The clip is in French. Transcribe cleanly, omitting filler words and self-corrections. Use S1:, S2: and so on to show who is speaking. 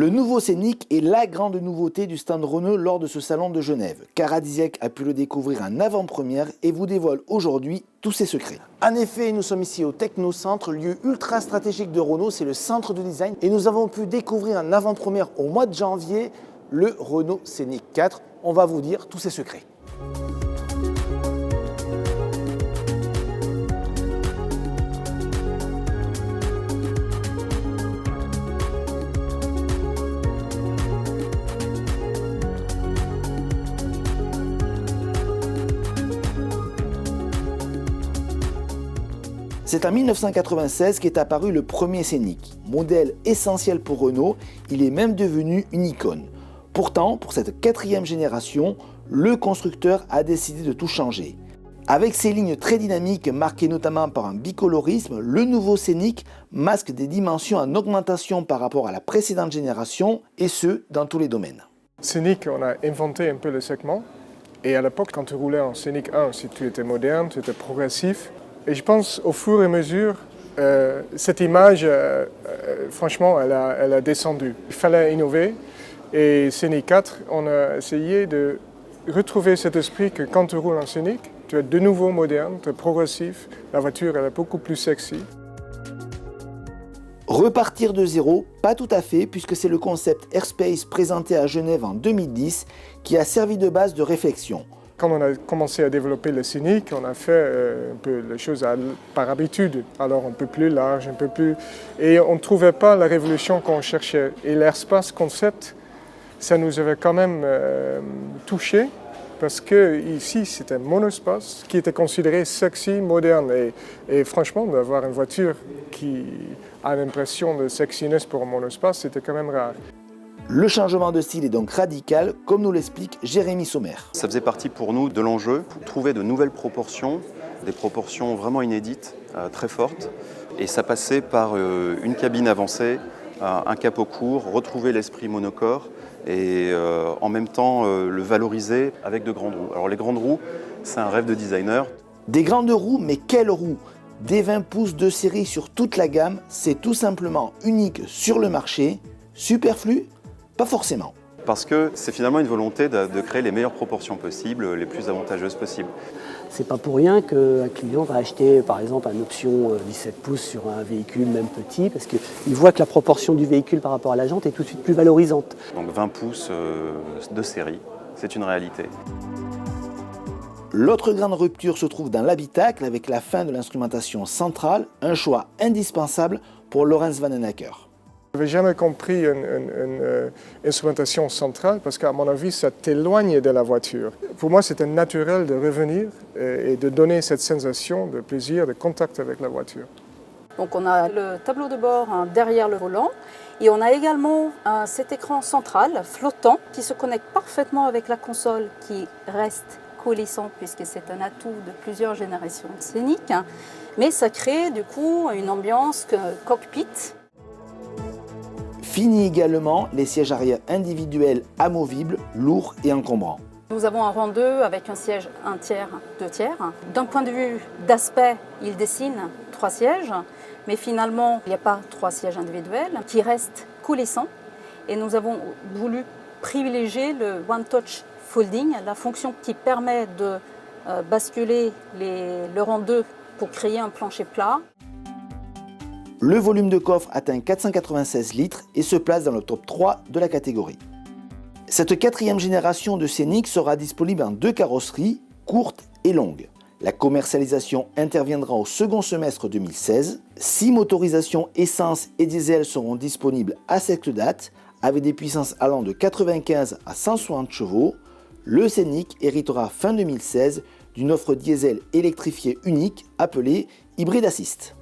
S1: Le nouveau Scénic est la grande nouveauté du stand Renault lors de ce salon de Genève. Caradisiac a pu le découvrir en avant-première et vous dévoile aujourd'hui tous ses secrets. En effet, nous sommes ici au Technocentre, lieu ultra stratégique de Renault, c'est le centre de design. Et nous avons pu découvrir en avant-première au mois de janvier le Renault Scénic 4. On va vous dire tous ses secrets. C'est en 1996 qu'est apparu le premier Scénic. Modèle essentiel pour Renault, il est même devenu une icône. Pourtant, pour cette quatrième génération, le constructeur a décidé de tout changer. Avec ses lignes très dynamiques marquées notamment par un bicolorisme, le nouveau Scénic masque des dimensions en augmentation par rapport à la précédente génération, et ce, dans tous les domaines.
S2: Scénic, on a inventé un peu le segment. Et à l'époque, quand tu roulais en Scénic 1, si tu étais moderne, tu étais progressif. Et je pense, au fur et à mesure, cette image, franchement, elle a descendu. Il fallait innover. Et Scénic 4, on a essayé de retrouver cet esprit que quand tu roules en Scénic, tu es de nouveau moderne, tu es progressif. La voiture, elle est beaucoup plus sexy.
S1: Repartir de zéro, pas tout à fait, puisque c'est le concept Airspace présenté à Genève en 2010 qui a servi de base de réflexion.
S2: Quand on a commencé à développer le Scénic, on a fait un peu les choses par habitude. Alors un peu plus large, un peu plus... Et on ne trouvait pas la révolution qu'on cherchait. Et l'Airspace concept, ça nous avait quand même touché, parce que ici c'était monospace, qui était considéré sexy, moderne. Et franchement, d'avoir une voiture qui a l'impression de sexiness pour un monospace, c'était quand même rare.
S1: Le changement de style est donc radical, comme nous l'explique Jérémy Sommer.
S3: Ça faisait partie pour nous de l'enjeu, pour trouver de nouvelles proportions, des proportions vraiment inédites, très fortes. Et ça passait par une cabine avancée, un capot court, retrouver l'esprit monocore et en même temps le valoriser avec de grandes roues. Alors les grandes roues, c'est un rêve de designer.
S1: Des grandes roues, mais quelles roues? Des 20 pouces de série sur toute la gamme, c'est tout simplement unique sur le marché. Superflu? Pas forcément.
S3: Parce que c'est finalement une volonté de créer les meilleures proportions possibles, les plus avantageuses possibles.
S4: C'est pas pour rien qu'un client va acheter par exemple une option 17 pouces sur un véhicule même petit, parce qu'il voit que la proportion du véhicule par rapport à la jante est tout de suite plus valorisante.
S3: Donc 20 pouces de série, c'est une réalité.
S1: L'autre grande rupture se trouve dans l'habitacle avec la fin de l'instrumentation centrale, un choix indispensable pour Laurens Vanhoenacker.
S2: Je n'avais jamais compris une instrumentation centrale parce qu'à mon avis, ça t'éloigne de la voiture. Pour moi, c'était naturel de revenir et de donner cette sensation de plaisir, de contact avec la voiture.
S5: Donc on a le tableau de bord derrière le volant et on a également cet écran central flottant qui se connecte parfaitement avec la console qui reste coulissant puisque c'est un atout de plusieurs générations de Scénic. Mais ça crée du coup une ambiance cockpit.
S1: Fini également les sièges arrière individuels amovibles, lourds et encombrants.
S5: Nous avons un rang 2 avec un siège 1 tiers, 2 tiers. D'un point de vue d'aspect, il dessine 3 sièges, mais finalement, il n'y a pas 3 sièges individuels qui restent coulissants. Et nous avons voulu privilégier le One Touch Folding, la fonction qui permet de basculer le rang 2 pour créer un plancher plat.
S1: Le volume de coffre atteint 496 litres et se place dans le top 3 de la catégorie. Cette quatrième génération de Scénic sera disponible en 2 carrosseries, courtes et longues. La commercialisation interviendra au second semestre 2016. 6 motorisations essence et diesel seront disponibles à cette date, avec des puissances allant de 95 à 160 chevaux. Le Scénic héritera fin 2016 d'une offre diesel électrifiée unique appelée Hybrid Assist.